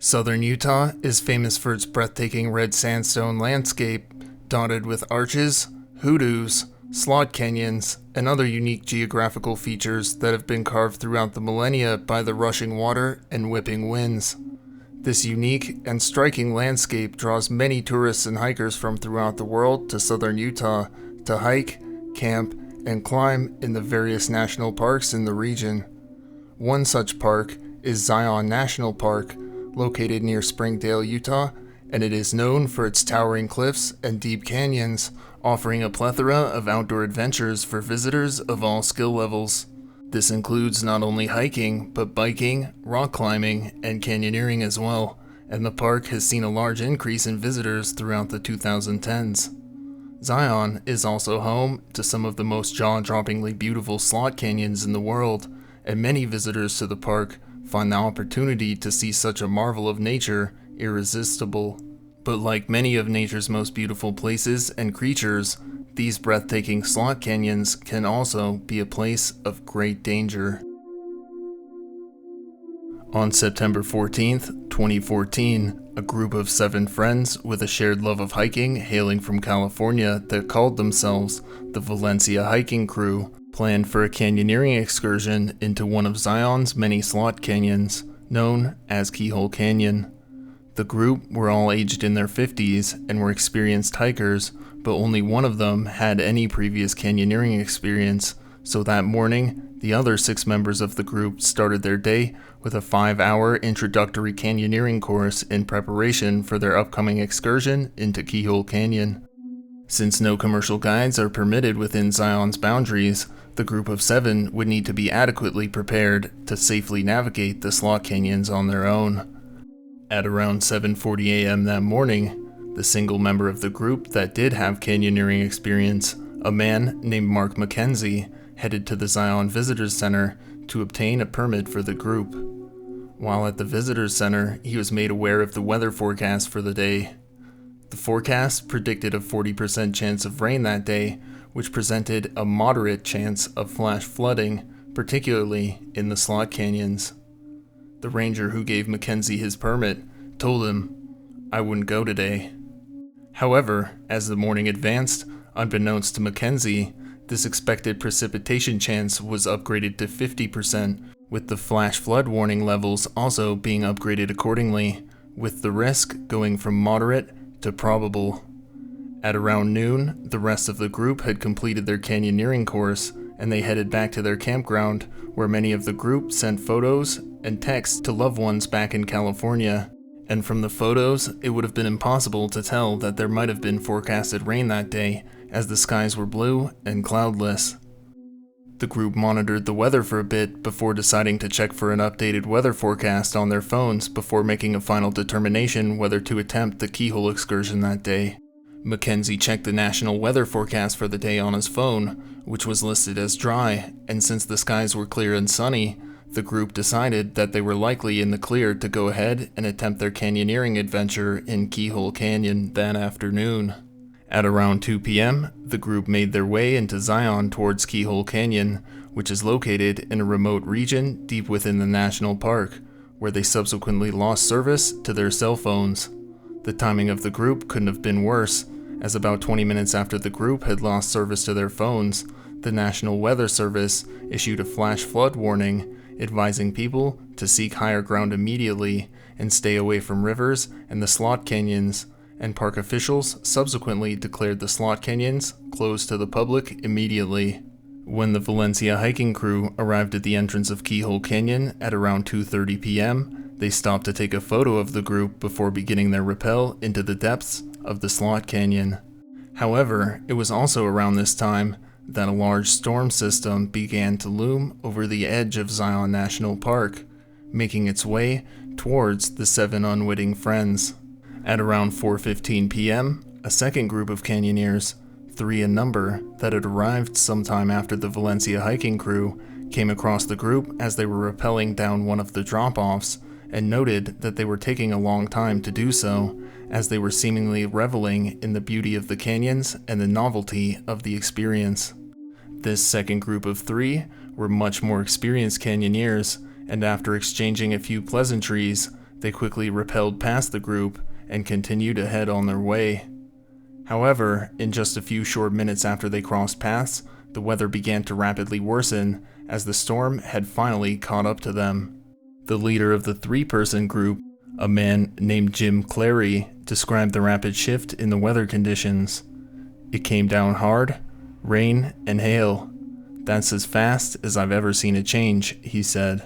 Southern Utah is famous for its breathtaking red sandstone landscape, dotted with arches, hoodoos, slot canyons, and other unique geographical features that have been carved throughout the millennia by the rushing water and whipping winds. This unique and striking landscape draws many tourists and hikers from throughout the world to southern Utah to hike, camp, and climb in the various national parks in the region. One such park is Zion National Park, located near Springdale, Utah, and it is known for its towering cliffs and deep canyons, offering a plethora of outdoor adventures for visitors of all skill levels. This includes not only hiking, but biking, rock climbing, and canyoneering as well, and the park has seen a large increase in visitors throughout the 2010s. Zion is also home to some of the most jaw-droppingly beautiful slot canyons in the world, and many visitors to the park find the opportunity to see such a marvel of nature irresistible. But like many of nature's most beautiful places and creatures, these breathtaking slot canyons can also be a place of great danger. On September 14th, 2014, a group of 7 friends with a shared love of hiking hailing from California that called themselves the Valencia Hiking Crew planned for a canyoneering excursion into one of Zion's many slot canyons, known as Keyhole Canyon. The group were all aged in their 50s and were experienced hikers, but only one of them had any previous canyoneering experience, so that morning, the other 6 members of the group started their day with a 5-hour introductory canyoneering course in preparation for their upcoming excursion into Keyhole Canyon. Since no commercial guides are permitted within Zion's boundaries, the group of 7 would need to be adequately prepared to safely navigate the slot canyons on their own. At around 7:40 a.m. that morning, the single member of the group that did have canyoneering experience, a man named Mark McKenzie, headed to the Zion Visitors Center to obtain a permit for the group. While at the Visitors Center, he was made aware of the weather forecast for the day. The forecast predicted a 40% chance of rain that day, which presented a moderate chance of flash flooding, particularly in the slot canyons. The ranger who gave Mackenzie his permit told him, "I wouldn't go today." However, as the morning advanced, unbeknownst to Mackenzie, this expected precipitation chance was upgraded to 50%, with the flash flood warning levels also being upgraded accordingly, with the risk going from moderate to probable. At around noon, the rest of the group had completed their canyoneering course, and they headed back to their campground, where many of the group sent photos and texts to loved ones back in California. And from the photos, it would have been impossible to tell that there might have been forecasted rain that day, as the skies were blue and cloudless. The group monitored the weather for a bit before deciding to check for an updated weather forecast on their phones before making a final determination whether to attempt the Keyhole excursion that day. Mackenzie checked the national weather forecast for the day on his phone, which was listed as dry, and since the skies were clear and sunny, the group decided that they were likely in the clear to go ahead and attempt their canyoneering adventure in Keyhole Canyon that afternoon. At around 2 p.m., the group made their way into Zion towards Keyhole Canyon, which is located in a remote region deep within the national park, where they subsequently lost service to their cell phones. The timing of the group couldn't have been worse, as about 20 minutes after the group had lost service to their phones, the National Weather Service issued a flash flood warning, advising people to seek higher ground immediately and stay away from rivers and the slot canyons, and park officials subsequently declared the slot canyons closed to the public immediately. When the Valencia Hiking Crew arrived at the entrance of Keyhole Canyon at around 2:30 p.m., they stopped to take a photo of the group before beginning their rappel into the depths of the slot canyon. However, it was also around this time that a large storm system began to loom over the edge of Zion National Park, making its way towards the 7 unwitting friends. At around 4:15 p.m., a second group of canyoneers, 3 in number, that had arrived sometime after the Valencia Hiking Crew, came across the group as they were rappelling down one of the drop-offs and noted that they were taking a long time to do so, as they were seemingly reveling in the beauty of the canyons and the novelty of the experience. This second group of 3 were much more experienced canyoneers, and after exchanging a few pleasantries, They quickly rappelled past the group and continued ahead on their way. However, in just a few short minutes after they crossed paths, the weather began to rapidly worsen as the storm had finally caught up to them. The leader of the three-person group, a man named Jim Clary, described the rapid shift in the weather conditions. "It came down hard, rain and hail. That's as fast as I've ever seen it change," he said.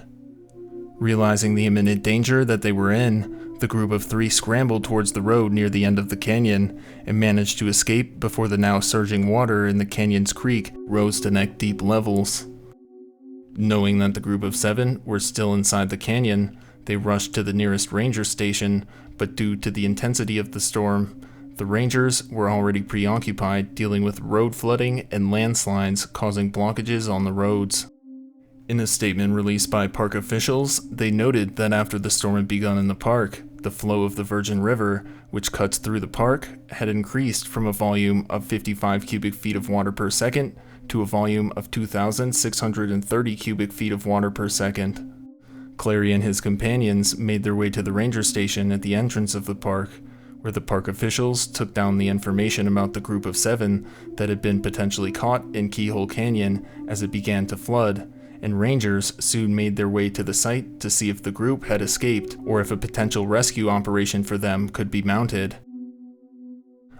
Realizing the imminent danger that they were in, the group of three scrambled towards the road near the end of the canyon and managed to escape before the now surging water in the canyon's creek rose to neck-deep levels. Knowing that the group of 7 were still inside the canyon, they rushed to the nearest ranger station, but due to the intensity of the storm, the rangers were already preoccupied dealing with road flooding and landslides causing blockages on the roads. In a statement released by park officials, they noted that after the storm had begun in the park, the flow of the Virgin River, which cuts through the park, had increased from a volume of 55 cubic feet of water per second to a volume of 2,630 cubic feet of water per second. Clary and his companions made their way to the ranger station at the entrance of the park, where the park officials took down the information about the group of 7 that had been potentially caught in Keyhole Canyon as it began to flood, and rangers soon made their way to the site to see if the group had escaped or if a potential rescue operation for them could be mounted.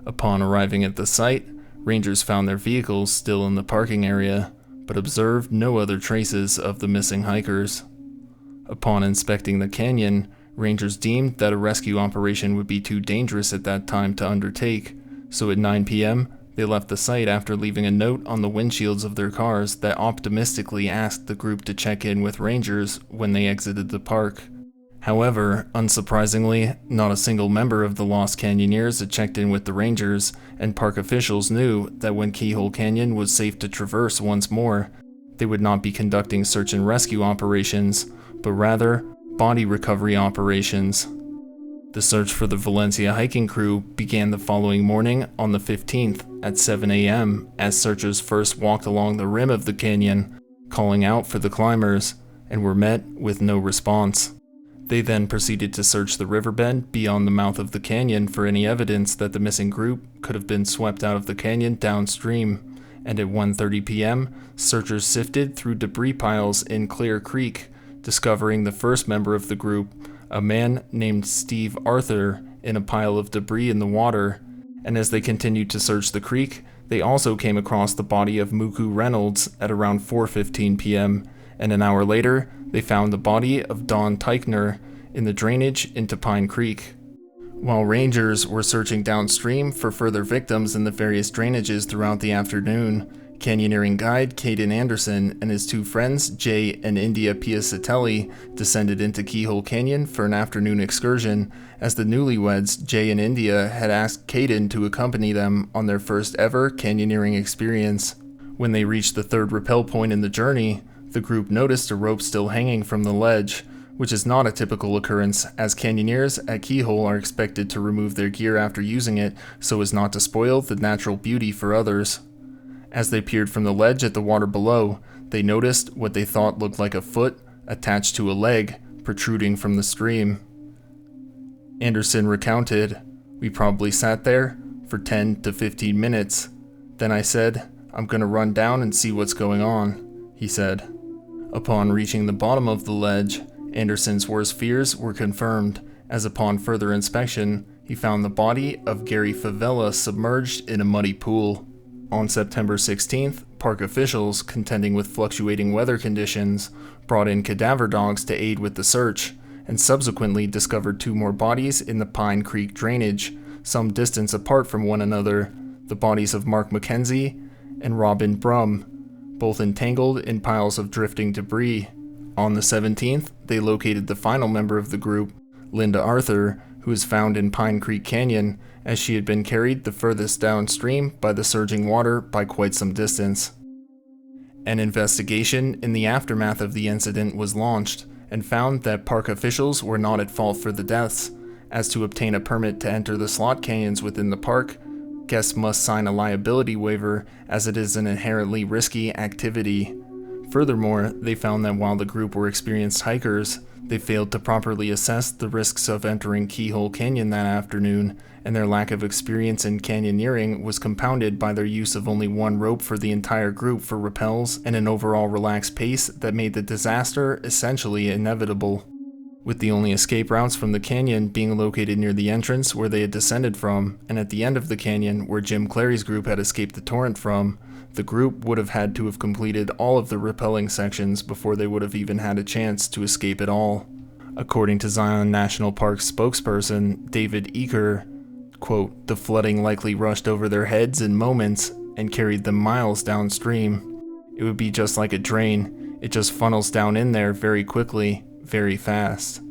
Upon arriving at the site, rangers found their vehicles still in the parking area, but observed no other traces of the missing hikers. Upon inspecting the canyon, rangers deemed that a rescue operation would be too dangerous at that time to undertake, so at 9 p.m., they left the site after leaving a note on the windshields of their cars that optimistically asked the group to check in with rangers when they exited the park. However, unsurprisingly, not a single member of the Lost Canyoneers had checked in with the rangers, and park officials knew that when Keyhole Canyon was safe to traverse once more, they would not be conducting search and rescue operations, but rather body recovery operations. The search for the Valencia hiking crew began the following morning on the 15th at 7 a.m. as searchers first walked along the rim of the canyon, calling out for the climbers, and were met with no response. They then proceeded to search the riverbed beyond the mouth of the canyon for any evidence that the missing group could have been swept out of the canyon downstream, and at 1:30 p.m., searchers sifted through debris piles in Clear Creek, discovering the first member of the group, a man named Steve Arthur, in a pile of debris in the water, and as they continued to search the creek, they also came across the body of Muku Reynolds at around 4:15 p.m., and an hour later, they found the body of Don Teichner in the drainage into Pine Creek. While rangers were searching downstream for further victims in the various drainages throughout the afternoon, canyoneering guide Caden Anderson and his 2 friends, Jay and India Piacatelli, descended into Keyhole Canyon for an afternoon excursion, as the newlyweds, Jay and India, had asked Caden to accompany them on their first ever canyoneering experience. When they reached the 3rd rappel point in the journey, the group noticed a rope still hanging from the ledge, which is not a typical occurrence, as canyoneers at Keyhole are expected to remove their gear after using it so as not to spoil the natural beauty for others. As they peered from the ledge at the water below, they noticed what they thought looked like a foot attached to a leg protruding from the stream. Anderson recounted, "We probably sat there for 10 to 15 minutes. Then I said, I'm gonna run down and see what's going on," he said. Upon reaching the bottom of the ledge, Anderson's worst fears were confirmed, as upon further inspection, he found the body of Gary Favela submerged in a muddy pool. On September 16th, park officials, contending with fluctuating weather conditions, brought in cadaver dogs to aid with the search, and subsequently discovered 2 more bodies in the Pine Creek drainage, some distance apart from one another, the bodies of Mark McKenzie and Robin Brum, both entangled in piles of drifting debris. On the 17th, they located the final member of the group, Linda Arthur, who was found in Pine Creek Canyon, as she had been carried the furthest downstream by the surging water by quite some distance. An investigation in the aftermath of the incident was launched, and found that park officials were not at fault for the deaths, as to obtain a permit to enter the slot canyons within the park, guests must sign a liability waiver as it is an inherently risky activity. Furthermore, they found that while the group were experienced hikers, they failed to properly assess the risks of entering Keyhole Canyon that afternoon, and their lack of experience in canyoneering was compounded by their use of only one rope for the entire group for rappels and an overall relaxed pace that made the disaster essentially inevitable. With the only escape routes from the canyon being located near the entrance where they had descended from, and at the end of the canyon where Jim Clary's group had escaped the torrent from, the group would have had to have completed all of the rappelling sections before they would have even had a chance to escape at all. According to Zion National Park's spokesperson, David Eaker, quote, "The flooding likely rushed over their heads in moments and carried them miles downstream. It would be just like a drain. It just funnels down in there very quickly, very fast."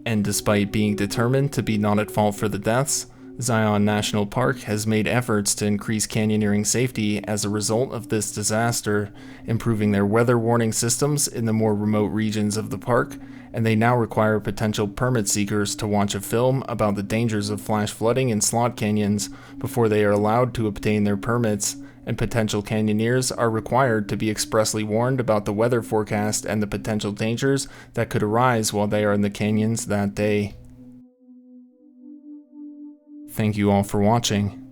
And despite being determined to be not at fault for the deaths, Zion National Park has made efforts to increase canyoneering safety as a result of this disaster, improving their weather warning systems in the more remote regions of the park, and they now require potential permit seekers to watch a film about the dangers of flash flooding in slot canyons before they are allowed to obtain their permits, and potential canyoneers are required to be expressly warned about the weather forecast and the potential dangers that could arise while they are in the canyons that day. Thank you all for watching.